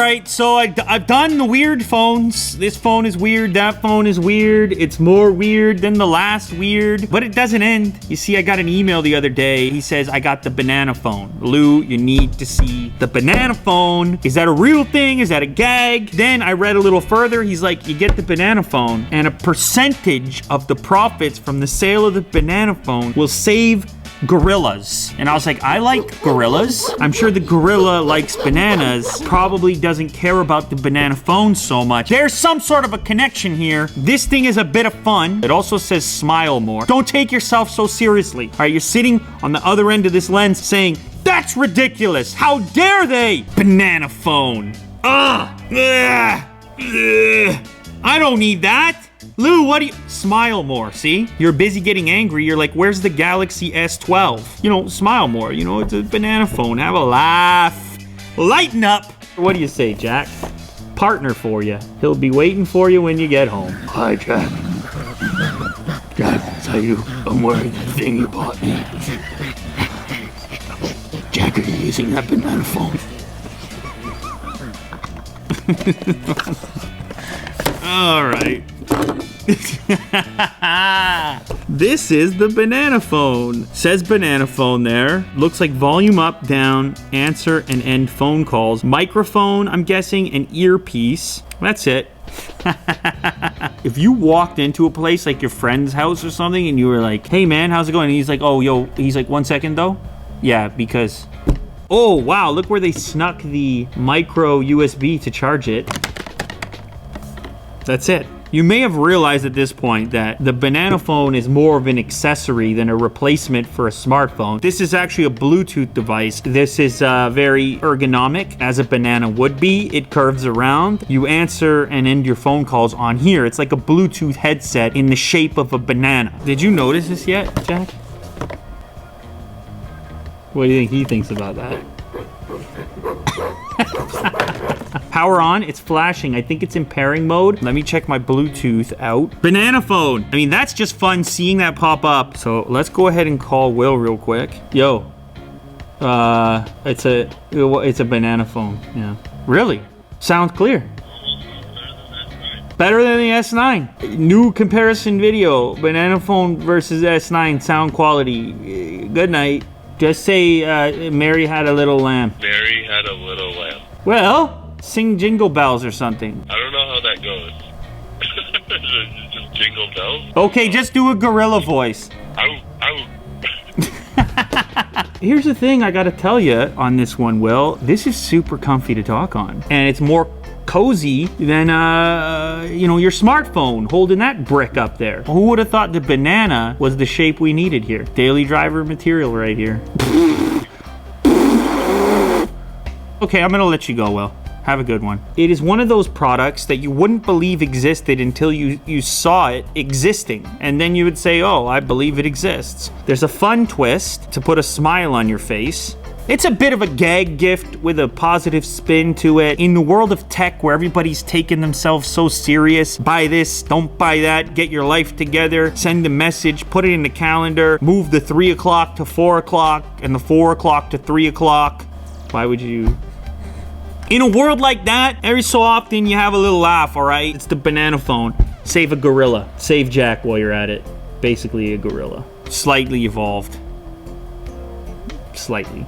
right, so I've done the weird phones. This phone is weird, that phone is weird. It's more weird than the last weird, but it doesn't end. You see, I got an email the other day. He says, I got the banana phone. Lou, you need to see the banana phone. Is that a real thing? Is that a gag? Then I read a little further. He's like, you get the banana phone, and a percentage of the profits from the sale of the banana phone will save gorillas. And I was like, I like gorillas. I'm sure the gorilla likes bananas, probably doesn't care about the banana phone so much. There's some sort of a connection here. This thing is a bit of fun. It also says smile more. Don't take yourself so seriously. All right, you're sitting on the other end of this lens saying, that's ridiculous. How dare they? Banana phone. Ugh. Ugh. Ugh. I don't need that. Lou, what do you... Smile more, see? You're busy getting angry. You're like, where's the Galaxy S12? You know, smile more. You know, it's a banana phone. Have a laugh. Lighten up. What do you say, Jack? Partner for you. He'll be waiting for you when you get home. Hi, Jack. Jack, it's how you... I'm wearing the thing you bought me. Jack, are you using that banana phone? All right. This is the banana phone. Says banana phone there. Looks like volume up, down, answer and end phone calls. Microphone, I'm guessing, an earpiece. That's it. If you walked into a place like your friend's house or something and you were like, hey man, how's it going? And he's like, oh, yo, he's like, 1 second though? Yeah, because... Oh, wow, look where they snuck the micro USB to charge it. That's it. You may have realized at this point that the banana phone is more of an accessory than a replacement for a smartphone. This is actually a Bluetooth device. This is very ergonomic, as a banana would be. It curves around. You answer and end your phone calls on here. It's like a Bluetooth headset in the shape of a banana. Did you notice this yet, Jack? What do you think he thinks about that? Power on, it's flashing. I think it's in pairing mode. Let me check my Bluetooth out. Banana phone. I mean, that's just fun seeing that pop up. So let's go ahead and call Will real quick. Yo, it's a banana phone. Yeah. Really? Sounds clear. Better than the S9. New comparison video. Banana phone versus S9 sound quality. Good night. Just say, Mary had a little lamb. Mary had a little lamb. Well, sing Jingle Bells or something. I don't know how that goes. Just jingle bells? Okay, just do a gorilla voice. Here's the thing I gotta tell you on this one, Will. This is super comfy to talk on. And it's more cozy than, your smartphone holding that brick up there. Who would have thought the banana was the shape we needed here? Daily driver material right here. Okay, I'm gonna let you go, Will. Have a good one. It is one of those products that you wouldn't believe existed until you saw it existing. And then you would say, oh, I believe it exists. There's a fun twist to put a smile on your face. It's a bit of a gag gift with a positive spin to it. In the world of tech where everybody's taking themselves so serious, buy this, don't buy that, get your life together, send a message, put it in the calendar, move the 3 o'clock to 4 o'clock and the 4 o'clock to 3 o'clock. Why would you? In a world like that, every so often you have a little laugh, all right? It's the banana phone. Save a gorilla. Save Jack while you're at it. Basically a gorilla. Slightly evolved. Slightly.